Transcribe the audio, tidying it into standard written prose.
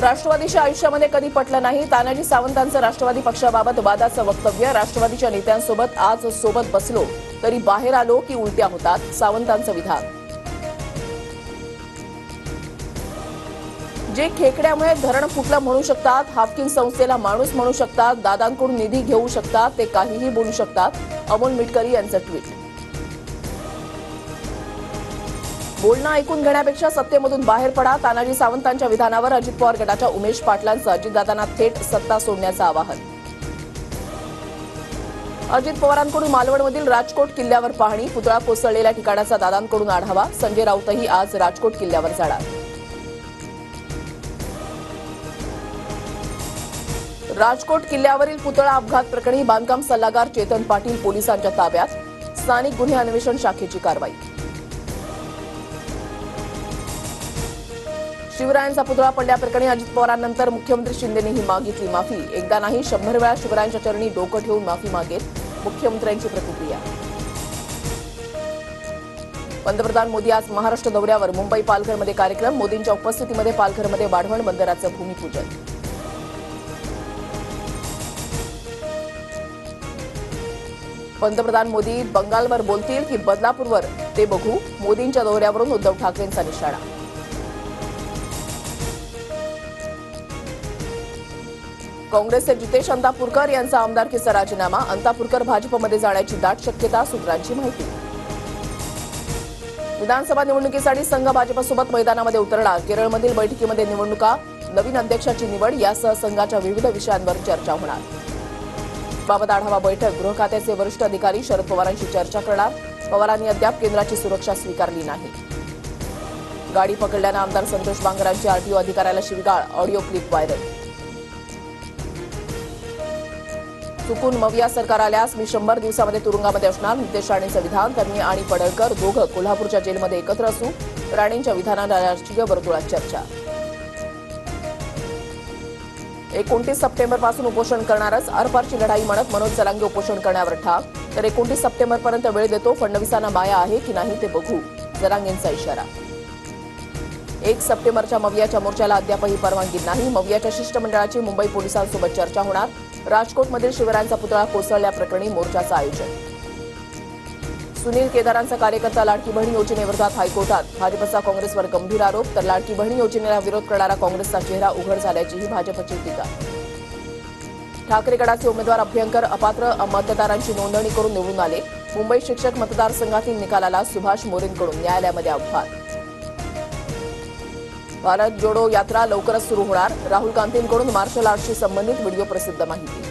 राष्ट्रवादीच्या आयुष्यामध्ये कधी पटलं नाही. तानाजी सावंतांचं राष्ट्रवादी पक्षाबाबत वादाचं वक्तव्य. राष्ट्रवादीच्या नेत्यांसोबत आज सोबत बसलो तरी बाहेर आलो की उलट्या होतात, सावंतांचं विधान. जे खेकड्यामुळे धरण फुटलं म्हणू शकतात, हाफकिन संस्थेला माणूस म्हणू शकतात, दादांकडून निधी घेऊ शकतात, ते काहीही बोलू शकतात, अमोल मिटकरी यांचं ट्विट. बोलणं ऐकून घेण्यापेक्षा सत्तेमधून बाहेर पडा. तानाजी सावंतांच्या विधानावर अजित पवार गटाच्या उमेश पाटलांचं अजितदादांना थेट सत्ता सोडण्याचं आवाहन. अजित पवारांकडून मालवणमधील राजकोट किल्ल्यावर पाहणी. पुतळा कोसळलेल्या ठिकाणाचा दादांकडून आढावा. संजय राऊतही आज राजकोट किल्ल्यावर जाणार. राजकोट किल्ल्यावरील पुतळा अपघात प्रकरणी बांधकाम सल्लागार चेतन पाटील पोलिसांच्या ताब्यात. स्थानिक गुन्हे अन्वेषण शाखेची कारवाई. शिवरायांचा पुतळा पडल्याप्रकरणी अजित पवारांनंतर मुख्यमंत्री शिंदेंनीही मागितली माफी. एकदा नाही 100 वेळा शिवरायांच्या चरणी डोकं ठेवून माफी मागेल, मुख्यमंत्र्यांची प्रतिक्रिया. पंतप्रधान मोदी आज महाराष्ट्र दौऱ्यावर. मुंबई पालघरमध्ये कार्यक्रम. मोदींच्या उपस्थितीमध्ये पालघरमध्ये वाढवण बंदराचं भूमिपूजन. पंतप्रधान मोदी बंगालवर बोलतील की बदलापूरवर, ते बघू. मोदींच्या दौऱ्यावरून उद्धव ठाकरेंचा निशाणा. काँग्रेसचे जितेश अंतापूरकर यांचा आमदारकीचा राजीनामा. अंतापूरकर भाजपमध्ये जाण्याची दाट शक्यता, सूत्रांची माहिती. विधानसभा निवडणुकीसाठी संघ भाजपसोबत मैदानामध्ये उतरणार. केरळमधील बैठकीमध्ये निवडणुका, नवीन अध्यक्षाची निवड यासह संघाच्या विविध विषयांवर चर्चा होणार. बाबत आढावा बैठक. गृह खात्याचे वरिष्ठ अधिकारी शरद पवारांशी चर्चा करणार. पवारांनी अद्याप केंद्राची सुरक्षा स्वीकारली नाही. गाडी पकडल्यानं आमदार संतोष बांगरांची आरटीओ अधिकाऱ्याला शिवीगाळ. Audio clip viral. चुकून मविया सरकार आल्यास मी 100 दिवसामध्ये तुरुंगामध्ये असणार. नितेश राणेंचं विधान. त्यांनी आणि पडळकर दोघं कोल्हापूरच्या जेलमध्ये एकत्र असू. राणेंच्या विधानाला राजकीय वर्तुळात चर्चा. 29 सप्टेंबरपासून उपोषण करणारच. आरपारची लढाई म्हणत मनोज जरांगे उपोषण करण्यावर ठाक. तर 29 सप्टेंबरपर्यंत वेळ देतो. फडणवीसांना माया आहे की नाही ते बघू, जरांगेंचा इशारा. 1 सप्टेंबरच्या मवियाच्या मोर्चाला अद्यापही परवानगी नाही. मवियाच्या शिष्टमंडळाची मुंबई पोलिसांसोबत चर्चा होणार. राजकोटमधील शिवरायांचा पुतळा कोसळल्याप्रकरणी मोर्चाचं आयोजन. सुनील केदारांचा कार्यकर्ता लाडकी बहीण योजनेविरोधात हायकोर्टात. भाजपचा काँग्रेसवर गंभीर आरोप. तर लाडकी बहीण योजनेला विरोध करणारा काँग्रेसचा चेहरा उघड झाल्याचीही भाजपची टीका. ठाकरे गटाचे उमेदवार अभ्यंकर अपात्र मतदारांची नोंदणी करून निवडून आले. मुंबई शिक्षक मतदारसंघातील निकालाला सुभाष मोरेंकडून न्यायालयामध्ये आव्हान. भारत जोडो यात्रा लवकरच सुरू होणार. राहुल गांधींकडून मार्शल आर्टशी संबंधित व्हिडिओ प्रसिद्ध माहिती.